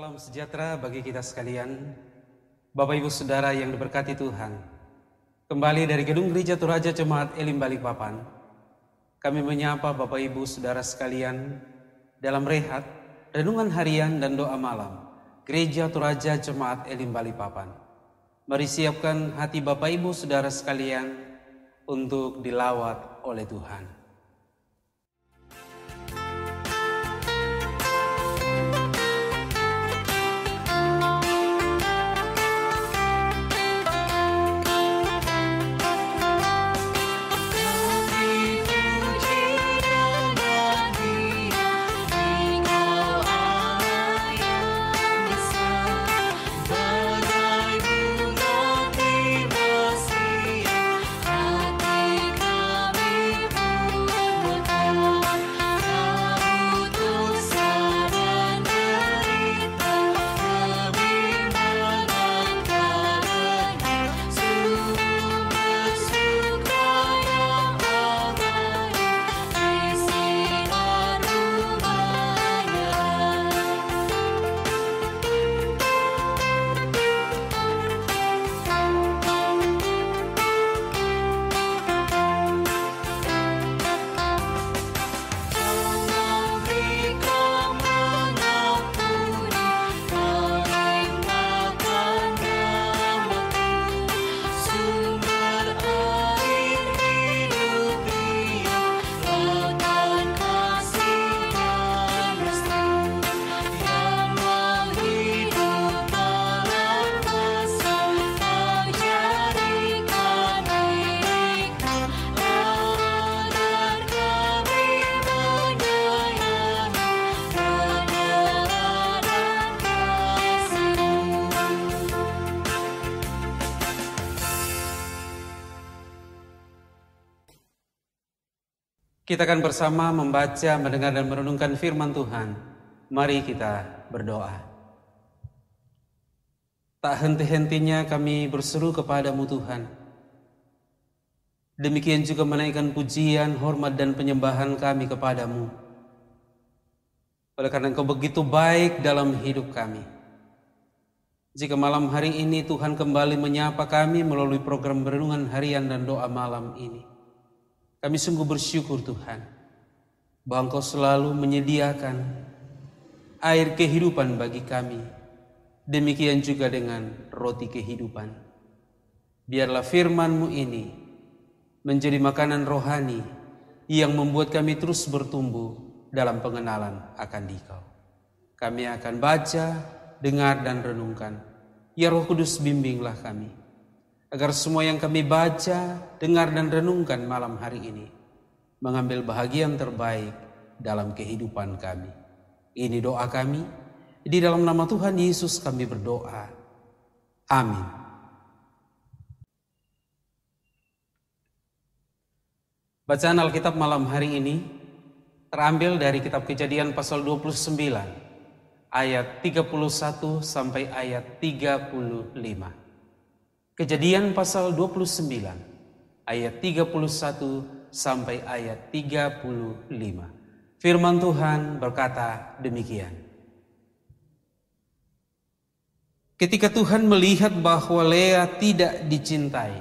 Salam sejahtera bagi kita sekalian, Bapak Ibu Saudara yang diberkati Tuhan. Kembali dari Gedung Gereja Toraja Jemaat Elim Balikpapan, kami menyapa Bapak Ibu Saudara sekalian dalam rehat, renungan harian dan doa malam Gereja Toraja Jemaat Elim Balikpapan. Mari siapkan hati Bapak Ibu Saudara sekalian untuk dilawat oleh Tuhan. Kita akan bersama membaca, mendengar dan merenungkan firman Tuhan. Mari kita berdoa. Tak henti-hentinya kami berseru kepadamu Tuhan. Demikian juga menaikkan pujian, hormat dan penyembahan kami kepadamu. Oleh karena Engkau begitu baik dalam hidup kami. Jika malam hari ini Tuhan kembali menyapa kami melalui program renungan harian dan doa malam ini, kami sungguh bersyukur Tuhan, bahwa Engkau selalu menyediakan air kehidupan bagi kami. Demikian juga dengan roti kehidupan. Biarlah firman-Mu ini menjadi makanan rohani yang membuat kami terus bertumbuh dalam pengenalan akan Dikau. Kami akan baca, dengar dan renungkan. Ya Roh Kudus, bimbinglah kami, agar semua yang kami baca, dengar dan renungkan malam hari ini mengambil bahagian terbaik dalam kehidupan kami. Ini doa kami, di dalam nama Tuhan Yesus kami berdoa. Amin. Bacaan Alkitab malam hari ini terambil dari kitab Kejadian pasal 29 ayat 31 sampai ayat 35. Kejadian pasal 29 ayat 31 sampai ayat 35. Firman Tuhan berkata demikian. Ketika Tuhan melihat bahwa Lea tidak dicintai,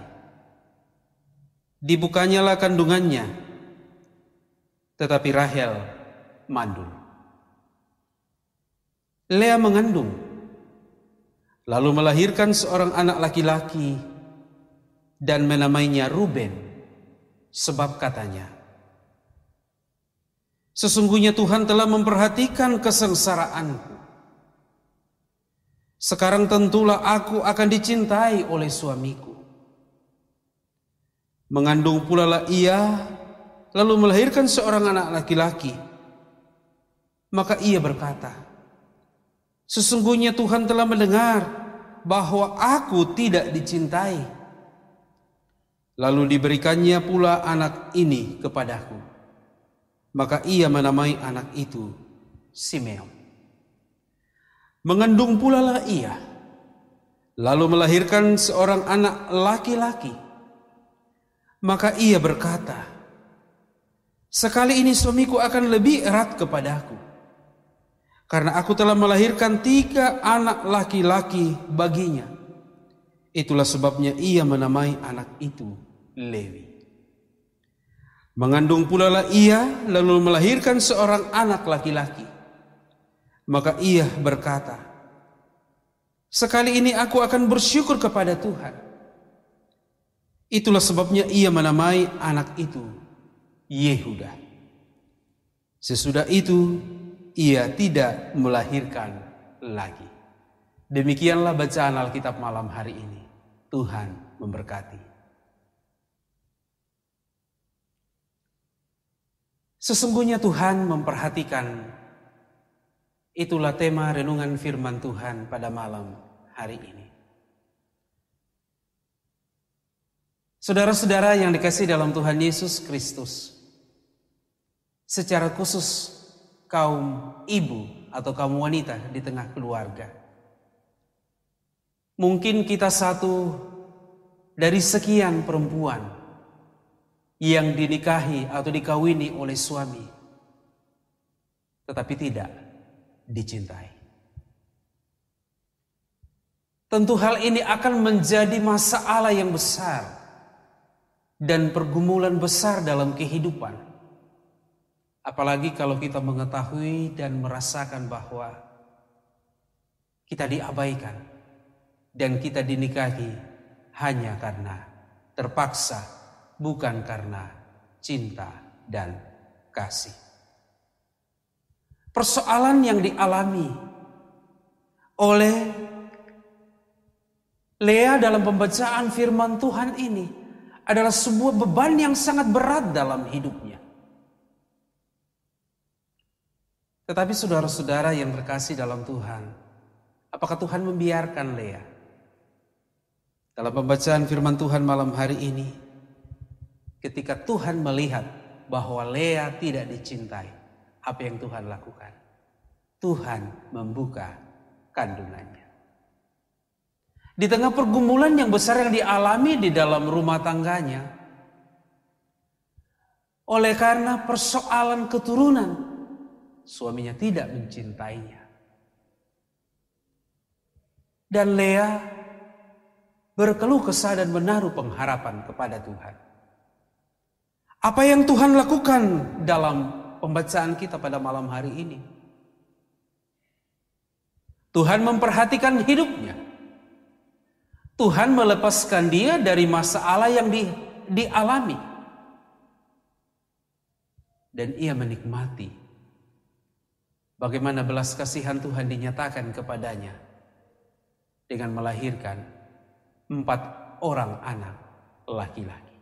dibukanyalah kandungannya, tetapi Rahel mandul. Lea mengandung, lalu melahirkan seorang anak laki-laki dan menamainya Ruben, sebab katanya, sesungguhnya Tuhan telah memperhatikan kesengsaraanku. Sekarang tentulah aku akan dicintai oleh suamiku. Mengandung pula lah ia, lalu melahirkan seorang anak laki-laki. Maka ia berkata, sesungguhnya Tuhan telah mendengar bahwa aku tidak dicintai. Lalu diberikannya pula anak ini kepadaku. Maka ia menamai anak itu Simeon. Mengandung pula lah ia, lalu melahirkan seorang anak laki-laki. Maka ia berkata, sekali ini suamiku akan lebih erat kepadaku. Karena aku telah melahirkan 3 anak laki-laki baginya. Itulah sebabnya ia menamai anak itu Lewi. Mengandung pula lah ia lalu melahirkan seorang anak laki-laki. Maka ia berkata, sekali ini aku akan bersyukur kepada Tuhan. Itulah sebabnya ia menamai anak itu Yehuda. Sesudah itu ia tidak melahirkan lagi. Demikianlah bacaan Alkitab malam hari ini. Tuhan memberkati. Sesungguhnya Tuhan memperhatikan. Itulah tema renungan firman Tuhan pada malam hari ini. Saudara-saudara yang dikasihi dalam Tuhan Yesus Kristus, secara khusus kaum ibu atau kaum wanita di tengah keluarga. Mungkin kita satu dari sekian perempuan yang dinikahi atau dikawini oleh suami, tetapi tidak dicintai. Tentu hal ini akan menjadi masalah yang besar dan pergumulan besar dalam kehidupan. Apalagi kalau kita mengetahui dan merasakan bahwa kita diabaikan dan kita dinikahi hanya karena terpaksa, bukan karena cinta dan kasih. Persoalan yang dialami oleh Lea dalam pembacaan firman Tuhan ini adalah sebuah beban yang sangat berat dalam hidupnya. Tetapi saudara-saudara yang terkasih dalam Tuhan, apakah Tuhan membiarkan Lea? Dalam pembacaan firman Tuhan malam hari ini, ketika Tuhan melihat bahwa Lea tidak dicintai, apa yang Tuhan lakukan? Tuhan membuka kandungannya. Di tengah pergumulan yang besar yang dialami di dalam rumah tangganya, oleh karena persoalan keturunan, suaminya tidak mencintainya. Dan Lea berkeluh kesah dan menaruh pengharapan kepada Tuhan. Apa yang Tuhan lakukan dalam pembacaan kita pada malam hari ini? Tuhan memperhatikan hidupnya. Tuhan melepaskan dia dari masalah yang dialami. Dan ia menikmati bagaimana belas kasihan Tuhan dinyatakan kepadanya dengan melahirkan 4 orang anak laki-laki.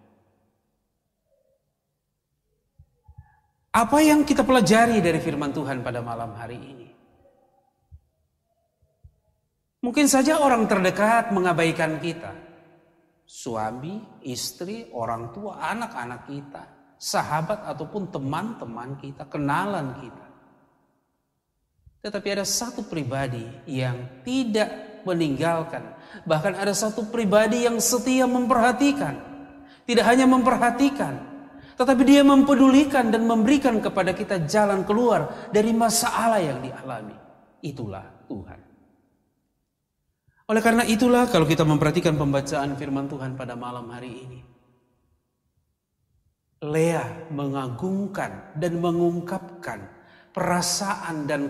Apa yang kita pelajari dari firman Tuhan pada malam hari ini? Mungkin saja orang terdekat mengabaikan kita. Suami, istri, orang tua, anak-anak kita, sahabat ataupun teman-teman kita, kenalan kita. Tetapi ada satu pribadi yang tidak meninggalkan. Bahkan ada satu pribadi yang setia memperhatikan. Tidak hanya memperhatikan, tetapi dia mempedulikan dan memberikan kepada kita jalan keluar dari masalah yang dialami. Itulah Tuhan. Oleh karena itulah kalau kita memperhatikan pembacaan firman Tuhan pada malam hari ini, Lea mengagungkan dan mengungkapkan perasaan dan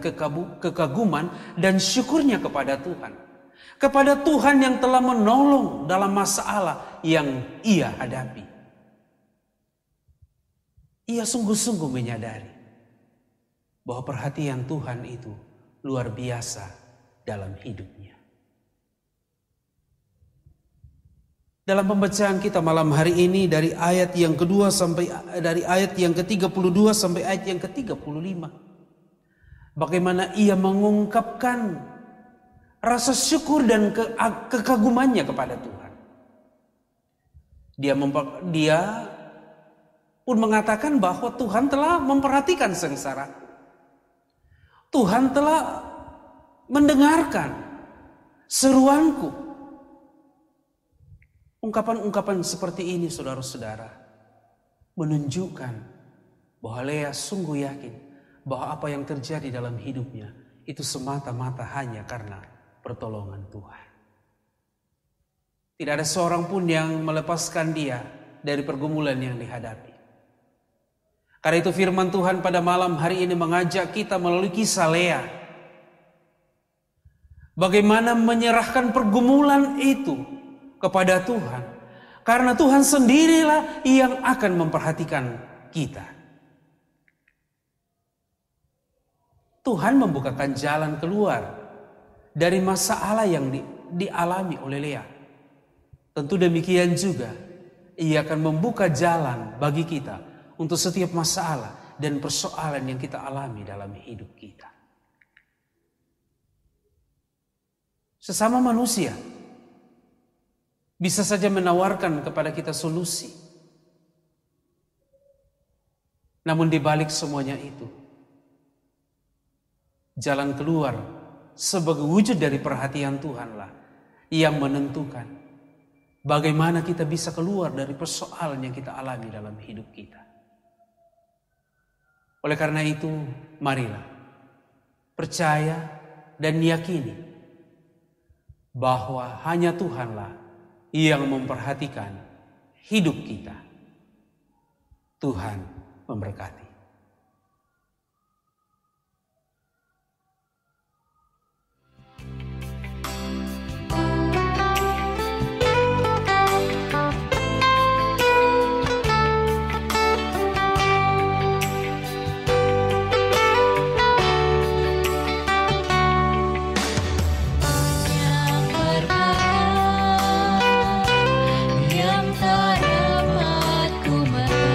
kekaguman dan syukurnya kepada Tuhan. Kepada Tuhan yang telah menolong dalam masalah yang ia hadapi. Ia sungguh-sungguh menyadari bahwa perhatian Tuhan itu luar biasa dalam hidupnya. Dalam pembacaan kita malam hari ini dari ayat yang kedua sampai dari ayat yang ke-32 sampai ayat yang ke-35. Bagaimana ia mengungkapkan rasa syukur dan kekagumannya kepada Tuhan. Dia pun mengatakan bahwa Tuhan telah memperhatikan sengsaraku. Tuhan telah mendengarkan seruanku. Ungkapan-ungkapan seperti ini saudara-saudara menunjukkan bahwa Lea sungguh yakin bahwa apa yang terjadi dalam hidupnya itu semata-mata hanya karena pertolongan Tuhan. Tidak ada seorang pun yang melepaskan dia dari pergumulan yang dihadapi. Karena itu firman Tuhan pada malam hari ini mengajak kita melalui kisah Lea. Bagaimana menyerahkan pergumulan itu kepada Tuhan. Karena Tuhan sendirilah yang akan memperhatikan kita. Tuhan membukakan jalan keluar dari masalah yang dialami oleh Lea. Tentu demikian juga, Ia akan membuka jalan bagi kita untuk setiap masalah dan persoalan yang kita alami dalam hidup kita. Sesama manusia bisa saja menawarkan kepada kita solusi. Namun di balik semuanya itu, jalan keluar sebagai wujud dari perhatian Tuhanlah yang menentukan bagaimana kita bisa keluar dari persoalan yang kita alami dalam hidup kita. Oleh karena itu, marilah percaya dan yakini bahwa hanya Tuhanlah yang memperhatikan hidup kita. Tuhan memberkati. Yang tak dapat ku mengerti.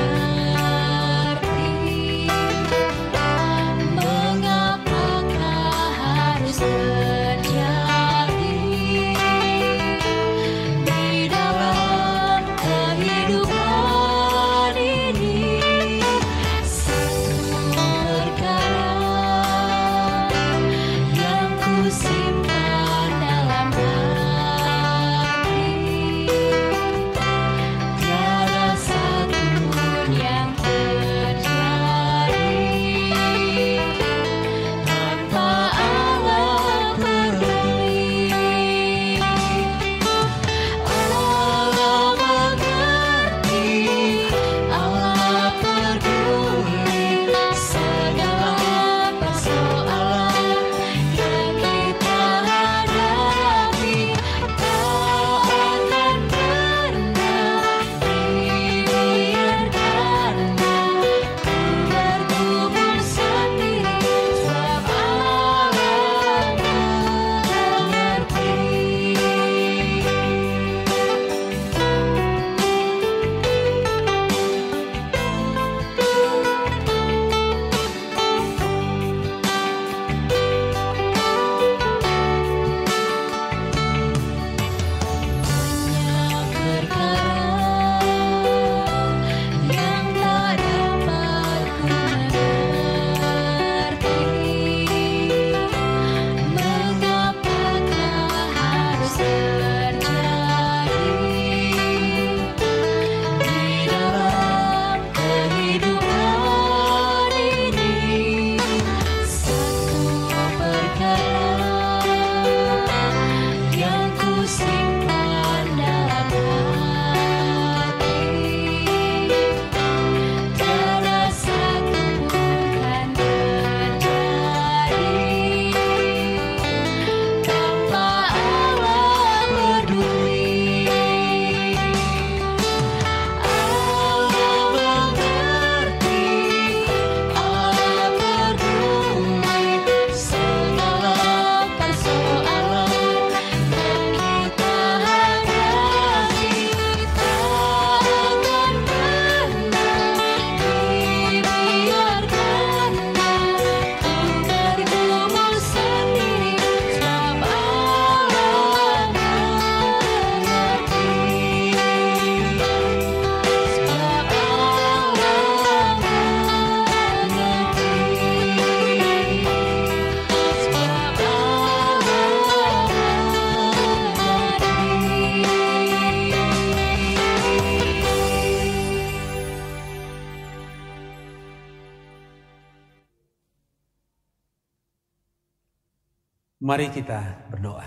Mari kita berdoa.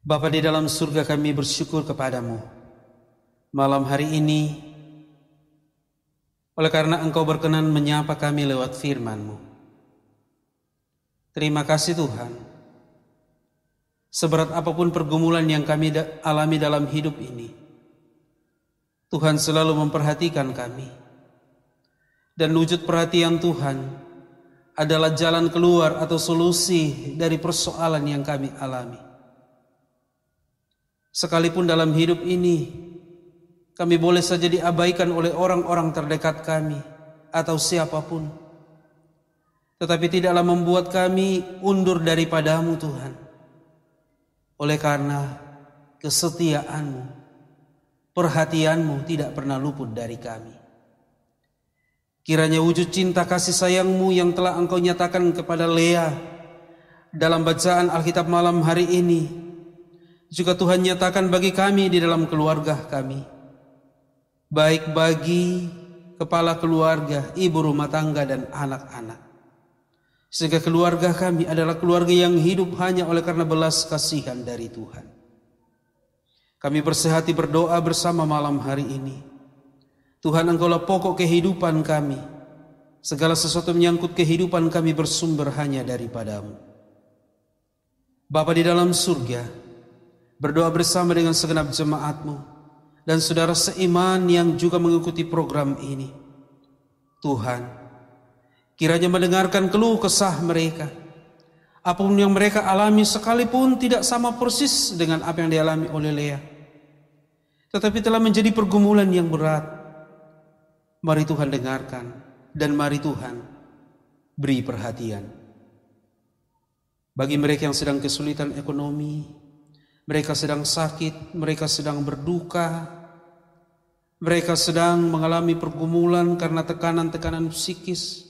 Bapa di dalam surga, kami bersyukur kepadamu malam hari ini, oleh karena Engkau berkenan menyapa kami lewat firman-Mu. Terima kasih Tuhan. Seberat apapun pergumulan yang kami alami dalam hidup ini, Tuhan selalu memperhatikan kami. Dan wujud perhatian Tuhan adalah jalan keluar atau solusi dari persoalan yang kami alami. Sekalipun dalam hidup ini kami boleh saja diabaikan oleh orang-orang terdekat kami atau siapapun, tetapi tidaklah membuat kami undur daripadamu Tuhan. Oleh karena kesetiaan-Mu, perhatian-Mu tidak pernah luput dari kami. Kiranya wujud cinta kasih sayang-Mu yang telah Engkau nyatakan kepada Lea dalam bacaan Alkitab malam hari ini, juga Tuhan nyatakan bagi kami di dalam keluarga kami, baik bagi kepala keluarga, ibu rumah tangga dan anak-anak. Sehingga keluarga kami adalah keluarga yang hidup hanya oleh karena belas kasihan dari Tuhan. Kami bersehati berdoa bersama malam hari ini. Tuhan, Engkaulah pokok kehidupan kami. Segala sesuatu menyangkut kehidupan kami bersumber hanya daripada-Mu. Bapa di dalam surga, berdoa bersama dengan segenap jemaat-Mu dan saudara seiman yang juga mengikuti program ini. Tuhan, kiranya mendengarkan keluh kesah mereka. Apapun yang mereka alami sekalipun tidak sama persis dengan apa yang dialami oleh Lea, tetapi telah menjadi pergumulan yang berat. Mari Tuhan dengarkan dan mari Tuhan beri perhatian. Bagi mereka yang sedang kesulitan ekonomi, mereka sedang sakit, mereka sedang berduka, mereka sedang mengalami pergumulan karena tekanan-tekanan psikis,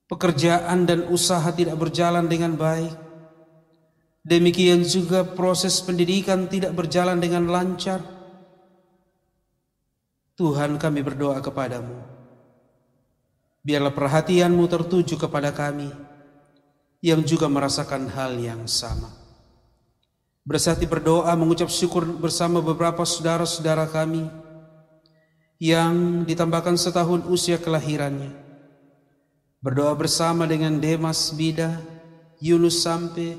pekerjaan dan usaha tidak berjalan dengan baik. Demikian juga proses pendidikan tidak berjalan dengan lancar. Tuhan, kami berdoa kepadamu, biarlah perhatian-Mu tertuju kepada kami yang juga merasakan hal yang sama. Bersehati berdoa mengucap syukur bersama beberapa saudara-saudara kami yang ditambahkan setahun usia kelahirannya. Berdoa bersama dengan Demas Bida, Yunus Sampe,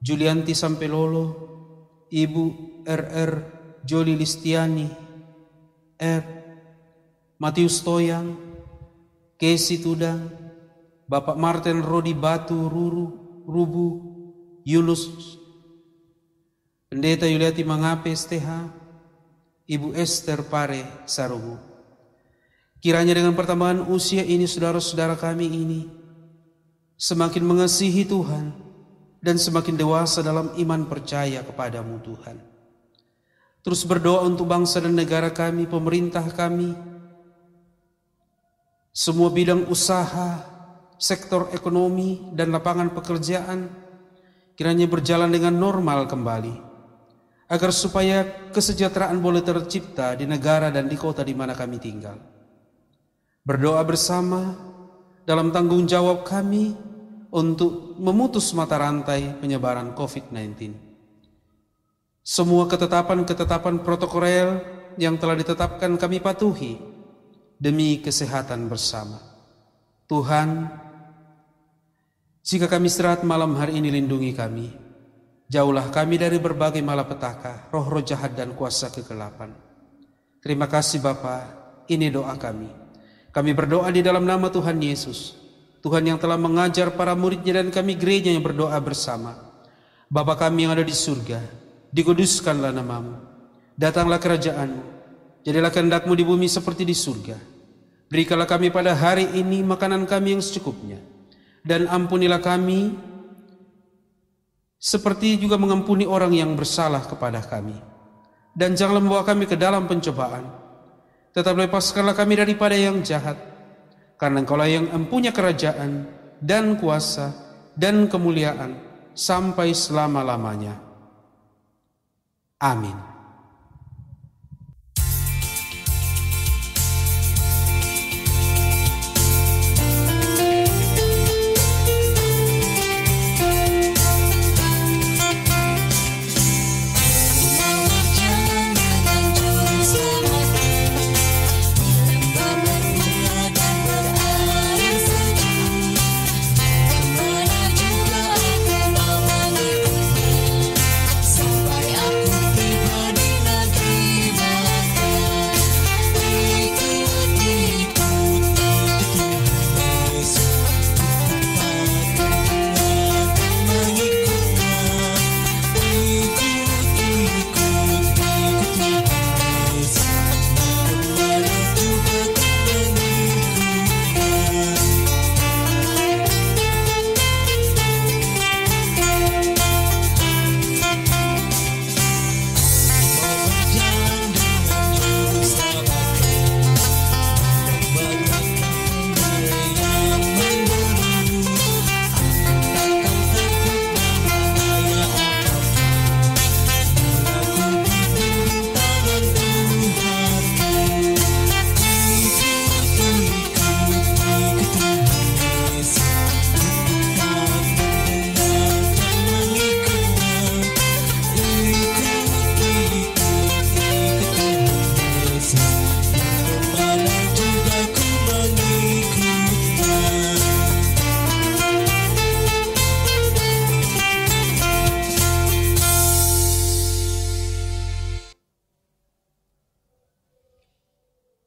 Julianti Sampelolo, Ibu RR Joli Listiani, Matius Toyang, Kesi Tudang, Bapak Martin Rodi Batu Rubu, Yunus, Pendeta Yuliati Mangape STH, Ibu Esther Pare Sarubu. Kiranya dengan pertambahan usia ini saudara-saudara kami ini semakin mengasihi Tuhan dan semakin dewasa dalam iman percaya kepadamu Tuhan. Terus berdoa untuk bangsa dan negara kami, pemerintah kami, semua bidang usaha, sektor ekonomi dan lapangan pekerjaan kiranya berjalan dengan normal kembali, agar supaya kesejahteraan boleh tercipta di negara dan di kota di mana kami tinggal. Berdoa bersama dalam tanggung jawab kami untuk memutus mata rantai penyebaran COVID-19. Semua ketetapan-ketetapan protokoler yang telah ditetapkan kami patuhi demi kesehatan bersama. Tuhan, jika kami istirahat malam hari ini, lindungi kami. Jauhlah kami dari berbagai malapetaka, roh-roh jahat dan kuasa kegelapan. Terima kasih Bapa, ini doa kami. Kami berdoa di dalam nama Tuhan Yesus, Tuhan yang telah mengajar para muridnya dan kami gereja yang berdoa bersama. Bapa kami yang ada di surga, dikuduskanlah namamu, datanglah kerajaan-Mu, jadilah kehendak-Mu di bumi seperti di surga. Berikanlah kami pada hari ini makanan kami yang secukupnya, dan ampunilah kami seperti juga mengampuni orang yang bersalah kepada kami. Dan janganlah membawa kami ke dalam pencobaan, tetapi lepaskanlah kami daripada yang jahat, karena Engkaulah yang mempunyai kerajaan dan kuasa dan kemuliaan sampai selama-lamanya. Amin.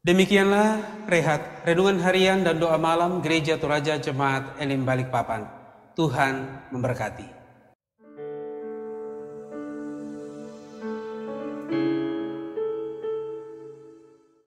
Demikianlah rehat, renungan harian dan doa malam Gereja Toraja Jemaat Elim Balikpapan. Tuhan memberkati.